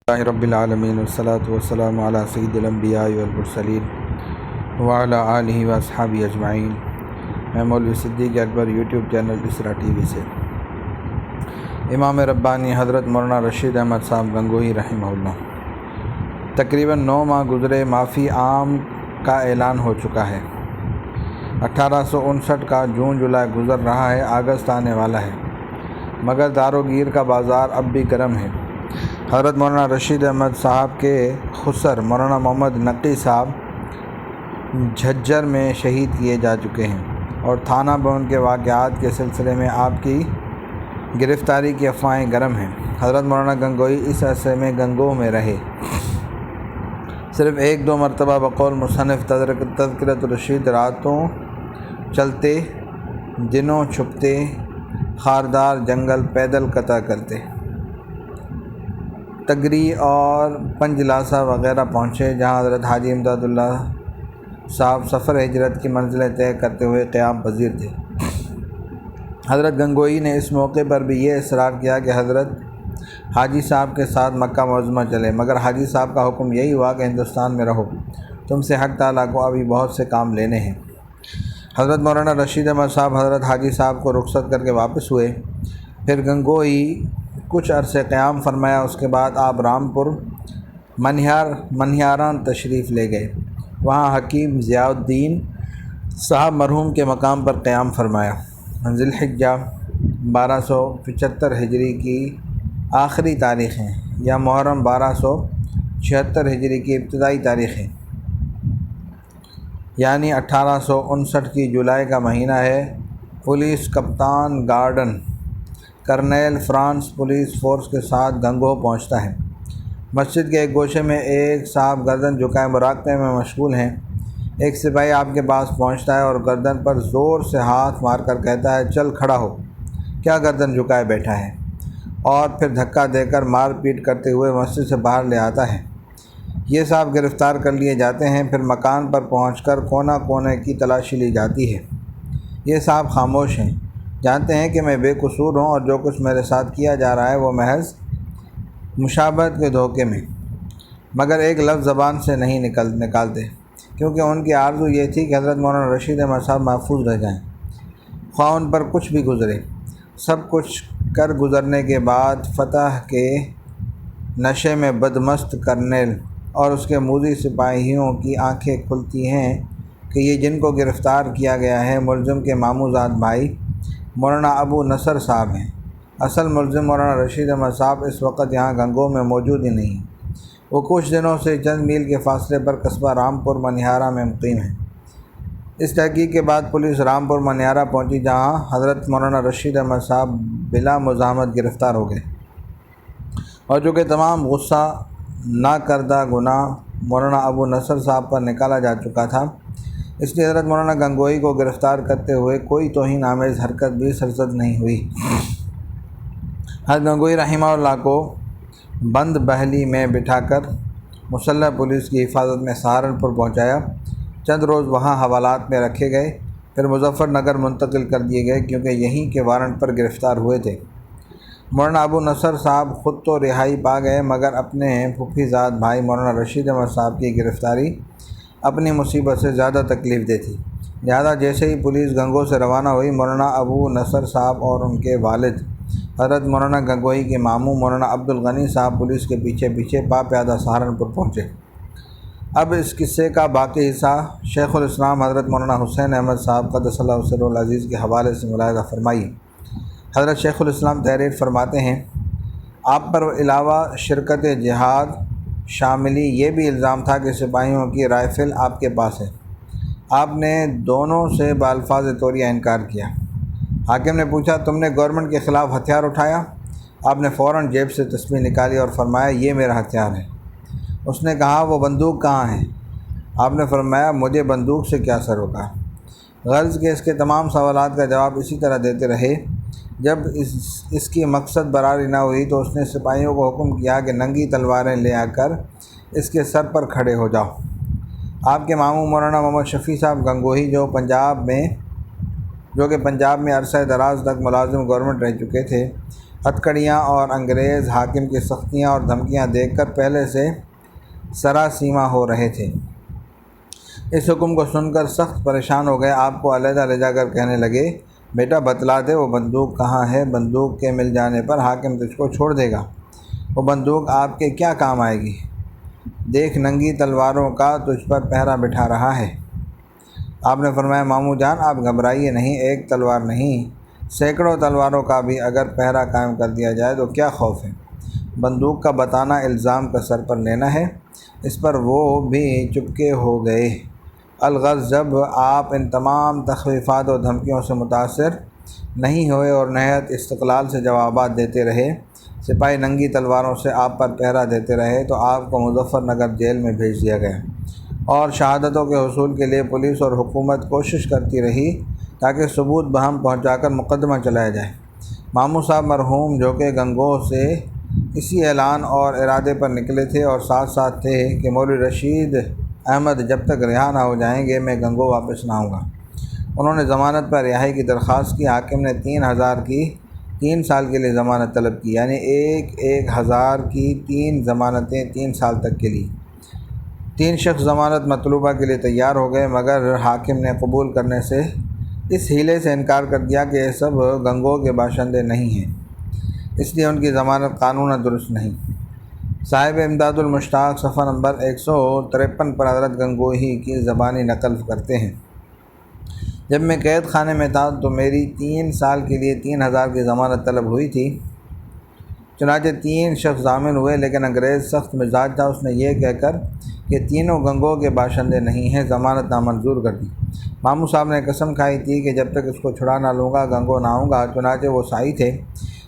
اللہ رب العالمین والصلاة والسلام علی سید الانبیاء والمرسلین وعلی آلہ واصحابہ اجمعین۔ میں مولوی صدیق اکبر یوٹیوب چینل اسرا ٹی وی سے۔ امام ربانی حضرت مولانا رشید احمد صاحب گنگوہی رحمہ اللہ۔ تقریباً 9 ماہ گزرے، معافی عام کا اعلان ہو چکا ہے۔ 1859 کا جون جولائی گزر رہا ہے، اگست آنے والا ہے، مگر داروگیر کا بازار اب بھی گرم ہے۔ حضرت مولانا رشید احمد صاحب کے خسر مولانا محمد نقی صاحب جھجر میں شہید کیے جا چکے ہیں، اور تھانہ بون کے واقعات کے سلسلے میں آپ کی گرفتاری کی افواہیں گرم ہیں۔ حضرت مولانا گنگوہی اس عرصے میں گنگوہ میں رہے، صرف 1-2 مرتبہ بقول مصنف تذکرۃ الرشید راتوں چلتے، دنوں چھپتے، خاردار جنگل پیدل قطع کرتے، تگری اور پنجلاسہ وغیرہ پہنچے، جہاں حضرت حاجی امداد اللہ صاحب سفر ہجرت کی منزلیں طے کرتے ہوئے قیام پذیر تھے۔ حضرت گنگوہی نے اس موقع پر بھی یہ اصرار کیا کہ حضرت حاجی صاحب کے ساتھ مکہ معظمہ چلے، مگر حاجی صاحب کا حکم یہی ہوا کہ ہندوستان میں رہو، تم سے حق تعالیٰ کو ابھی بہت سے کام لینے ہیں۔ حضرت مولانا رشید احمد صاحب حضرت حاجی صاحب کو رخصت کر کے واپس ہوئے، پھر گنگوہی کچھ عرصے قیام فرمایا۔ اس کے بعد آپ رامپور منہیاران تشریف لے گئے، وہاں حکیم ضیاء الدین صاحب مرحوم کے مقام پر قیام فرمایا۔ ذی الحجہ 1275 ہجری کی آخری تاریخیں یا محرم 1276 ہجری کی ابتدائی تاریخیں، یعنی 1859 کی جولائی کا مہینہ ہے۔ پولیس کپتان garden Karnail France police force کے ساتھ گنگوہ پہنچتا ہے۔ مسجد کے ایک گوشے میں ایک صاحب گردن جھکائے مراقبے میں مشغول ہیں۔ ایک سپاہی آپ کے پاس پہنچتا ہے اور گردن پر زور سے ہاتھ مار کر کہتا ہے، چل کھڑا ہو، کیا گردن جھکائے بیٹھا ہے، اور پھر دھکا دے کر مار پیٹ کرتے ہوئے مسجد سے باہر لے آتا ہے۔ یہ صاحب گرفتار کر لیے جاتے ہیں، پھر مکان پر پہنچ کر کونا کونے کی تلاشی لی جاتی ہے۔ یہ صاحب خاموش ہیں، جانتے ہیں کہ میں بے قصور ہوں اور جو کچھ میرے ساتھ کیا جا رہا ہے وہ محض مشابہت کے دھوکے میں، مگر ایک لفظ زبان سے نہیں نکالتے، کیونکہ ان کی آرزو یہ تھی کہ حضرت مولانا رشید احمد صاحب محفوظ رہ جائیں، خواہ ان پر کچھ بھی گزرے۔ سب کچھ کر گزرنے کے بعد فتح کے نشے میں بدمست کرنیل اور اس کے موذی سپاہیوں کی آنکھیں کھلتی ہیں کہ یہ جن کو گرفتار کیا گیا ہے ملزم کے ماموزاد بھائی مولانا ابو نصر صاحب ہیں۔ اصل ملزم مولانا رشید احمد صاحب اس وقت یہاں گنگوہ میں موجود ہی نہیں ہیں، وہ کچھ دنوں سے چند میل کے فاصلے پر قصبہ رامپور منہیارا میں مقیم ہیں۔ اس تحقیق کے بعد پولیس رامپور منہیارا پہنچی، جہاں حضرت مولانا رشید احمد صاحب بلا مزاحمت گرفتار ہو گئے، اور چونکہ تمام غصہ نہ کردہ گناہ مولانا ابو نصر صاحب پر نکالا جا چکا تھا، اس لیے حضرت مولانا گنگوہی کو گرفتار کرتے ہوئے کوئی توہین آمیز حرکت بھی سرزد نہیں ہوئی۔ حضرت گنگوہی رحمہ اللہ کو بند بہلی میں بٹھا کر مسلح پولیس کی حفاظت میں سہارنپور پہنچایا۔ چند روز وہاں حوالات میں رکھے گئے، پھر مظفر نگر منتقل کر دیے گئے، کیونکہ یہیں کے وارنٹ پر گرفتار ہوئے تھے۔ مولانا ابو نصر صاحب خود تو رہائی پا گئے، مگر اپنے پھوپھی زاد بھائی مولانا رشید احمد صاحب کی گرفتاری اپنی مصیبت سے زیادہ تکلیف دہ تھی، لہذا جیسے ہی پولیس گنگوہ سے روانہ ہوئی، مولانا ابو نصر صاحب اور ان کے والد حضرت مولانا گنگوہی کے ماموں مولانا عبد الغنی صاحب پولیس کے پیچھے پیچھے پیادہ سہارنپور پہنچے۔ اب اس قصے کا باقی حصہ شیخ الاسلام حضرت مولانا حسین احمد صاحب قدس اللہ سرہ العزیز کے حوالے سے ملاحظہ فرمائیے۔ حضرت شیخ الاسلام تحریر فرماتے ہیں، آپ پر علاوہ شرکت جہاد شاملی یہ بھی الزام تھا کہ سپاہیوں کی رائفل آپ کے پاس ہے۔ آپ نے دونوں سے بالفاظ طوریہ انکار کیا۔ حاکم نے پوچھا، تم نے گورنمنٹ کے خلاف ہتھیار اٹھایا؟ آپ نے فوراً جیب سے تسبیح نکالی اور فرمایا، یہ میرا ہتھیار ہے۔ اس نے کہا، وہ بندوق کہاں ہے؟ آپ نے فرمایا، مجھے بندوق سے کیا سروکار۔ غرض کہ اس کے تمام سوالات کا جواب اسی طرح دیتے رہے۔ جب اس کی مقصد براری نہ ہوئی تو اس نے سپاہیوں کو حکم کیا کہ ننگی تلواریں لے آ کر اس کے سر پر کھڑے ہو جاؤ۔ آپ کے ماموں مولانا محمد شفیع صاحب گنگوہی جو کہ پنجاب میں عرصہ دراز تک ملازم گورنمنٹ رہ چکے تھے، ہتھکڑیاں اور انگریز حاکم کی سختیاں اور دھمکیاں دیکھ کر پہلے سے سراسیمہ ہو رہے تھے۔ اس حکم کو سن کر سخت پریشان ہو گئے۔ آپ کو علیحدہ لے جا کر کہنے لگے، بیٹا بتلا دے وہ بندوق کہاں ہے، بندوق کے مل جانے پر حاکم تجھ کو چھوڑ دے گا۔ وہ بندوق آپ کے کیا کام آئے گی؟ دیکھ ننگی تلواروں کا تجھ پر پہرا بٹھا رہا ہے۔ آپ نے فرمایا، ماموں جان آپ گھبرائیے نہیں، ایک تلوار نہیں سینکڑوں تلواروں کا بھی اگر پہرا قائم کر دیا جائے تو کیا خوف ہے؟ بندوق کا بتانا الزام کا سر پر لینا ہے۔ اس پر وہ بھی چپکے ہو گئے۔ الغرض جب آپ ان تمام تخویفات اور دھمکیوں سے متاثر نہیں ہوئے اور نہایت استقلال سے جوابات دیتے رہے، سپاہی ننگی تلواروں سے آپ پر پہرا دیتے رہے، تو آپ کو مظفر نگر جیل میں بھیج دیا گیا اور شہادتوں کے حصول کے لیے پولیس اور حکومت کوشش کرتی رہی تاکہ ثبوت بہم پہنچا کر مقدمہ چلایا جائے۔ ماموں صاحب مرحوم جو کہ گنگوہ سے اسی اعلان اور ارادے پر نکلے تھے اور ساتھ ساتھ تھے کہ مولوی رشید احمد جب تک رہا نہ ہو جائیں گے میں گنگوہ واپس نہ آؤں گا، انہوں نے ضمانت پر رہائی کی درخواست کی۔ حاکم نے 3000 کی 3 سال کے لیے ضمانت طلب کی، یعنی 1000 کی 3 ضمانتیں 3 سال تک کے لیے۔ 3 شخص ضمانت مطلوبہ کے لیے تیار ہو گئے، مگر حاکم نے قبول کرنے سے اس حیلے سے انکار کر دیا کہ یہ سب گنگوہ کے باشندے نہیں ہیں، اس لیے ان کی ضمانت قانون درست نہیں۔ صاحب امداد المشتاق صفحہ نمبر 153 پر حضرت گنگوہی کی زبانی نقل کرتے ہیں، جب میں قید خانے میں تھا تو میری 3 سال کے لیے 3000 کی ضمانت طلب ہوئی تھی، چنانچہ 3 شخص ضامن ہوئے، لیکن انگریز سخت مزاج تھا، اس نے یہ کہہ کر کہ تینوں گنگوہ کے باشندے نہیں ہیں ضمانت نامنظور کر دی۔ ماموں صاحب نے قسم کھائی تھی کہ جب تک اس کو چھڑا نہ لوں گا گنگوہ نہ آؤں گا، چنانچہ وہ سائی تھے۔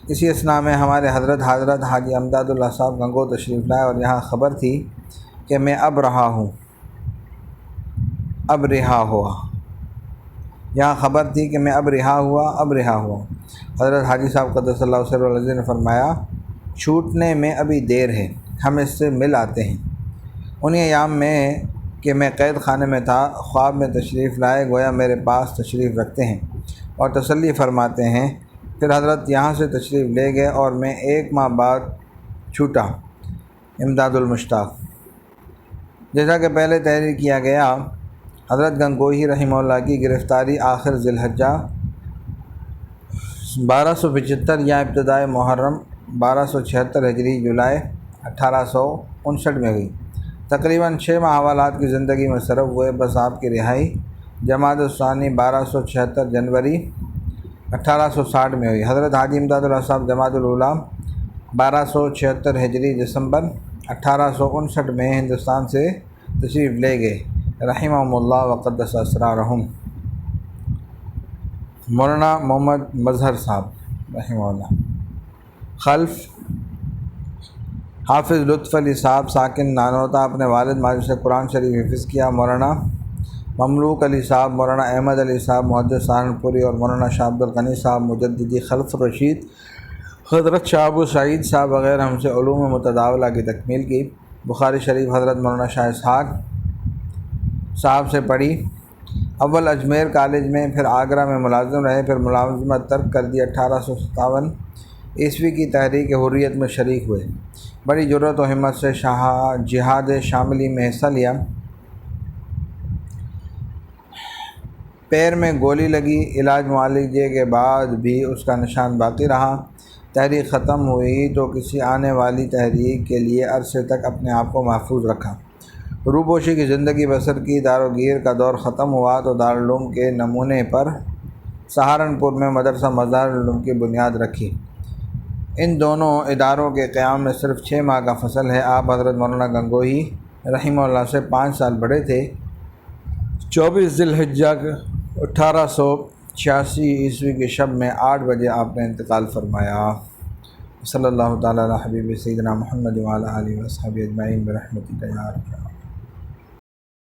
اسی اثناء میں ہمارے حضرت حاجی امداد اللہ صاحب گنگوہ تشریف لائے اور یہاں خبر تھی کہ میں اب رہا ہوا۔ یہاں خبر تھی کہ میں اب رہا ہوا۔ حضرت حاجی صاحب قدس اللہ سرہ العزیز نے فرمایا، چھوٹنے میں ابھی دیر ہے، ہم اس سے مل آتے ہیں۔ انہیں ایام میں کہ میں قید خانے میں تھا، خواب میں تشریف لائے، گویا میرے پاس تشریف رکھتے ہیں اور تسلی فرماتے ہیں۔ پھر حضرت یہاں سے تشریف لے گئے اور میں 1 ماہ بعد چھوٹا امداد المشتاق۔ جیسا کہ پہلے تحریر کیا گیا، حضرت گنگوہی رحمہ اللہ کی گرفتاری آخر ذی الحجہ 1275 یا ابتدائے محرم 1276 ہجری جولائی 1859 میں ہوئی۔ تقریباً 6 ماہ حوالات کی زندگی میں صرف ہوئے، بس آپ کی رہائی جمادی الثانی 1276 جنوری 1860 میں ہوئی۔ حضرت حاجی امداد اللہ صاحب جمادی الاولیٰ 1276 ہجری دسمبر 1859 میں ہندوستان سے تشریف لے گئے، رحمہم اللہ وقدس اسرارہم۔ مولانا محمد مظہر صاحب رحمہ اللہ۔ خلف حافظ لطف علی صاحب ساکن نانوتا، اپنے والد ماجد سے قرآن شریف حفظ کیا۔ مولانا مملوک علی صاحب، مولانا احمد علی صاحب محدث سہارنپوری اور مولانا شاہ عبد الغنی صاحب مجددی خلف رشید، حضرت شاہ ابو سعید صاحب وغیرہ ہم سے علوم متداولہ کی تکمیل کی۔ بخاری شریف حضرت مولانا شاہ اسحاق صاحب سے پڑھی۔ اول اجمیر کالج میں، پھر آگرہ میں ملازم رہے، پھر ملازمت ترک کر دی۔ 1857 عیسوی کی تحریک حریت میں شریک ہوئے، بڑی جرأت و ہمت سے جہاد شاملی میں حصہ لیا۔ پیر میں گولی لگی، علاج معالجے کے بعد بھی اس کا نشان باقی رہا۔ تحریک ختم ہوئی تو کسی آنے والی تحریک کے لیے عرصے تک اپنے آپ کو محفوظ رکھا، روپوشی کی زندگی بسر کی۔ دار و گیر کا دور ختم ہوا تو دارالعلوم کے نمونے پر سہارنپور میں مدرسہ مظاہر العلوم کی بنیاد رکھی۔ ان دونوں اداروں کے قیام میں صرف 6 ماہ کا فصل ہے۔ آپ حضرت مولانا گنگوہی رحمہ اللہ سے 5 سال بڑے تھے۔ 24 ذی الحجہ 1886 عیسوی کی شب میں 8 بجے آپ نے انتقال فرمایا۔ صلی اللہ تعالیٰ علی حبیب سیدنا محمد وعلی آلہ وصحبہ اجمعین برحمتک یا ارحم۔